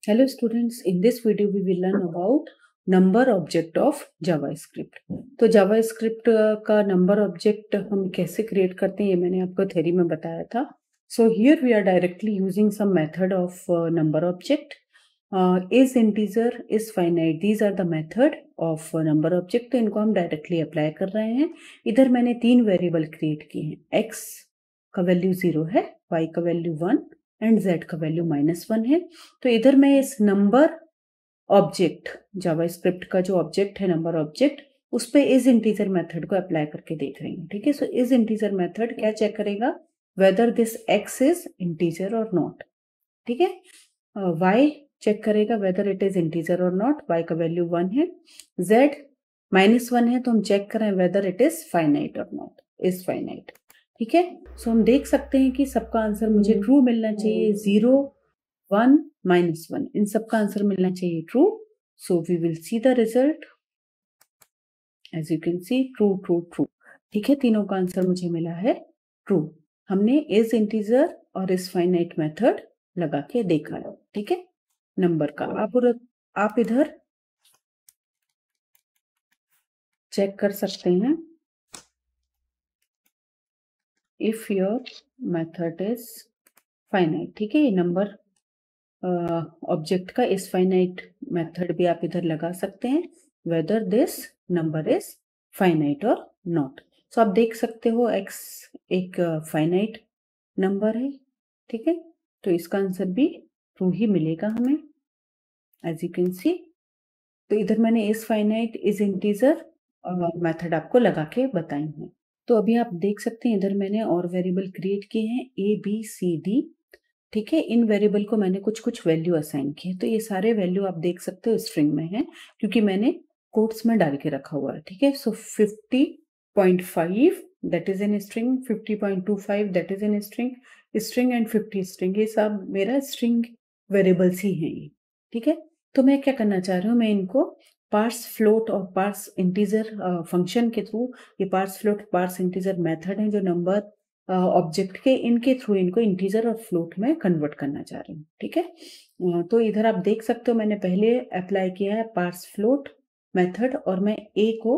Hello students, in this video we will learn about number object of JavaScript. तो JavaScript का number object हम कैसे create करते हैं ये मैंने आपको theory में बताया था. So here we are directly using some method of number object. Is integer, is finite. These are the method of number object. तो इनको हम directly apply कर रहे हैं. इधर मैंने 3 variable create किए हैं. X का वैल्यू 0 है, Y का वैल्यू 1 एंड z का वैल्यू -1 है. तो इधर मैं इस नंबर ऑब्जेक्ट जावास्क्रिप्ट का जो ऑब्जेक्ट है नंबर ऑब्जेक्ट उस पे इज इंटीजर मेथड को अप्लाई करके देख रही हूँ. ठीक है, सो इज इंटीजर मेथड क्या चेक करेगा, whether this x is integer और नॉट. ठीक है, y चेक करेगा वेदर इट इज इंटीजर और नॉट. y का वैल्यू 1 है, z -1 है तो हम चेक करें वेदर इट इज फाइनाइट और नॉट. Is finite. ठीक है, सो हम देख सकते हैं कि सबका आंसर मुझे ट्रू मिलना चाहिए. 0 1 -1 इन सबका आंसर मिलना चाहिए true. So we will see the result. As you can see true true true. ठीक है, तीनों का आंसर मुझे मिला है ट्रू. हमने इज इंटीजर और इज फाइनाइट मेथड लगा के देखा है. ठीक है, नंबर का आप इधर चेक कर सकते हैं. If your method is finite. ठीक है, ये नंबर ऑब्जेक्ट का इज फाइनाइट मेथड भी आप इधर लगा सकते हैं, whether this number is finite और नॉट. सो आप देख सकते हो x एक फाइनाइट नंबर है. ठीक है, तो इसका आंसर भी ट्रू ही मिलेगा हमें, एज यू कैन सी. तो इधर मैंने is finite is integer method आपको लगा के बताई हैं. तो अभी आप देख सकते हैं इधर मैंने और वेरिएबल क्रिएट किए हैं ABCD. ठीक है, इन वेरिएबल को मैंने कुछ वैल्यू असाइन की है. तो ये सारे वैल्यू आप देख सकते हो स्ट्रिंग में है क्योंकि मैंने कोट्स में डाल के रखा हुआ है. ठीक है, सो 50.5 that is in string, 50.25 that is in string and 50 string. ये सब मेरा स्ट्रिंग वेरिएबल्स ही हैं ये. ठीक है, तो मैं क्या करना चाह रही हूँ, मैं इनको पार्स फ्लोट और पार्स इंटीजर फंक्शन के थ्रू, ये parse float parse integer method है जो नंबर ऑब्जेक्ट के इनके थ्रू इनको इंटीजर और फ्लोट में कन्वर्ट करना चाह रही हूँ. ठीक है, तो इधर आप देख सकते हो मैंने पहले अप्लाई किया है पार्स फ्लोट मेथड और मैं a को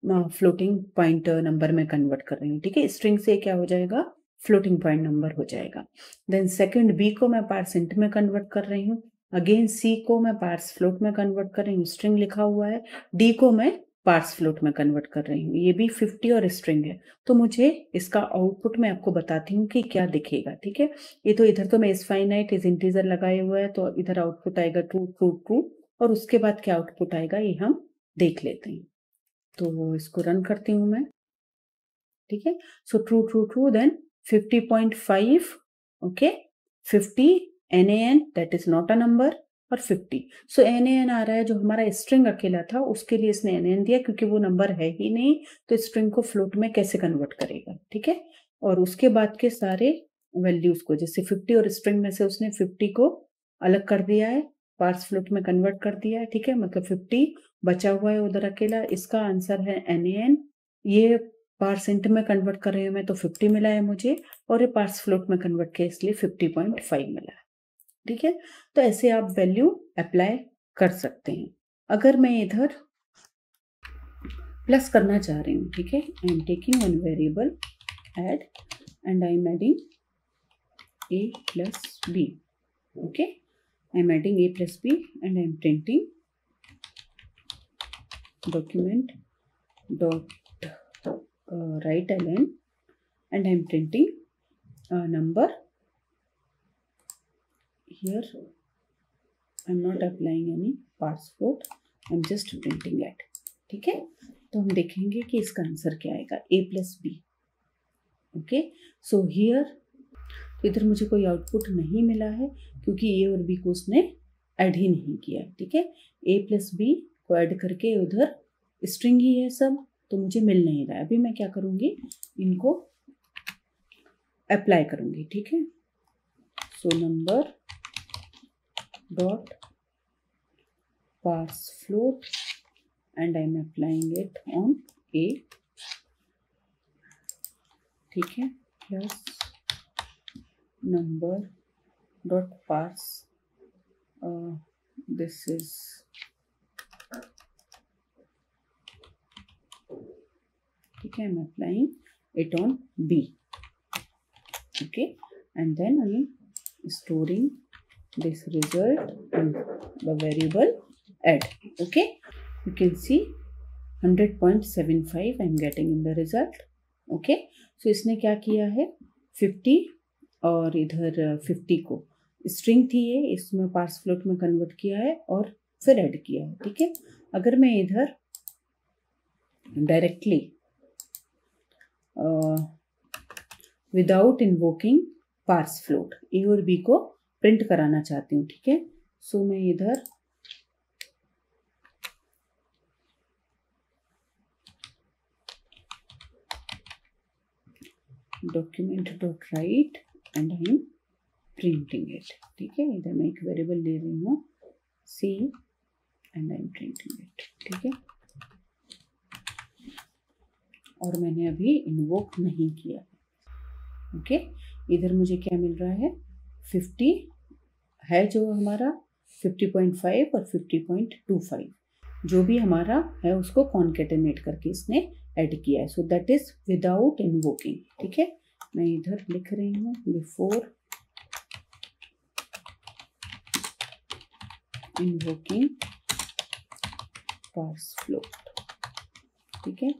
फ्लोटिंग पॉइंट नंबर में कन्वर्ट कर रही हूँ. ठीक है, स्ट्रिंग से क्या हो जाएगा, फ्लोटिंग पॉइंट नंबर हो जाएगा. देन सेकंड b को मैं पार्स इंट में कन्वर्ट कर रही हूँ. अगेन c को मैं पार्स फ्लोट में कन्वर्ट कर रही हूँ, स्ट्रिंग लिखा हुआ है. d को मैं पार्स फ्लोट में कन्वर्ट कर रही हूँ, ये भी 50 और स्ट्रिंग है. तो मुझे इसका आउटपुट मैं आपको बताती हूँ कि क्या दिखेगा. ठीक है, ये तो इधर तो मैं इज फाइनाइट इज इंटीजर लगाए हुआ है तो इधर आउटपुट आएगा ट्रू ट्रू ट्रू. और उसके बाद क्या आउटपुट आएगा ये हम देख लेते हैं. तो इसको रन करती हूँ मैं. ठीक है, so true true true. Then 50.5 okay, 50 NaN that is not a number और 50. सो NaN आ रहा है, जो हमारा स्ट्रिंग अकेला था उसके लिए इसने NaN दिया क्योंकि वो नंबर है ही नहीं तो स्ट्रिंग को फ्लोट में कैसे कन्वर्ट करेगा. ठीक है, और उसके बाद के सारे वैल्यूज को जैसे 50 और स्ट्रिंग में से उसने 50 को अलग कर दिया है, पार्स फ्लोट में कन्वर्ट कर दिया है. ठीक है, मतलब 50 बचा हुआ है उधर अकेला. इसका आंसर है NaN. ये पार्स इंट में कन्वर्ट कर रही हूँ मैं तो 50 मिला है मुझे और ये पार्स फ्लोट में कन्वर्ट किया इसलिए 50.5 मिला है. ठीक है, तो ऐसे आप वैल्यू अप्लाई कर सकते हैं. अगर मैं इधर प्लस करना चाह रही हूँ, ठीक है, I am taking one variable add and I am adding a plus b. okay, I am adding a plus b and I am printing document dot write ln and I am printing number. Here I am not applying any parse float, I am just printing it. ठीक है, तो हम देखेंगे कि इसका answer क्या आएगा, a plus b. Okay, so here इधर मुझे कोई आउटपुट नहीं मिला है क्योंकि a और b को उसने ऐड ही नहीं किया. ठीक है, a plus b को ऐड करके उधर स्ट्रिंग ही है सब तो मुझे मिल नहीं रहा है. अभी मैं क्या करूँगी, इनको अप्लाई करूँगी. ठीक है, so number dot parse float and I am applying it on a. ठीक है, plus number dot parse this is ठीक है, I'm applying it on B. Okay, and then I'm storing this result in the variable add. Okay, you can see 100.75 I'm getting in the result. Okay, so इसने क्या किया है 50 और इधर 50 को string थी ये, इसमें पार्स फ्लोट में कन्वर्ट किया है और फिर ऐड किया है. ठीक है, अगर मैं इधर directly without invoking parse float A और बी को प्रिंट कराना चाहती हूँ. ठीक है, सो मैं इधर document dot write and I am printing it. ठीक है, इधर मैं एक वेरिएबल ले रही हूँ C and I am printing it. ठीक है, और मैंने अभी इन्वोक नहीं किया. ओके, इधर मुझे क्या मिल रहा है 50 है जो हमारा 50.5 और 50.25 जो भी हमारा है उसको कॉन्केटेनेट करके इसने ऐड किया है. So that is without invoking. ठीक है, मैं इधर लिख रही हूँ बिफोर इन्वोकिंग पार्स फ्लोट. ठीक है,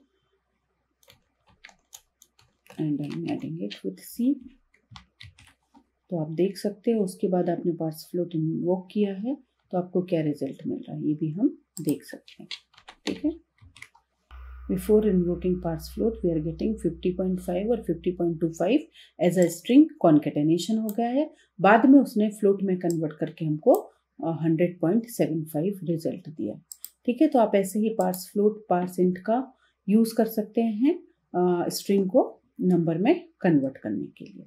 and I am adding it with C. तो आप देख सकते हो उसके बाद आपने पार्स फ्लोट इन्वोक किया है तो आपको क्या रिजल्ट मिल रहा है ये भी हम देख सकते हैं. ठीक है, before invoking parse float we are getting 50.5 और 50.25 एज अ स्ट्रिंग कॉन्केटेनेशन हो गया है. बाद में उसने फ्लोट में कन्वर्ट करके हमको 100.75 रिजल्ट दिया. ठीक है, तो आप ऐसे ही पार्स फ्लोट पार्स इंट का यूज कर सकते हैं स्ट्रिंग को नंबर में कन्वर्ट करने के लिए.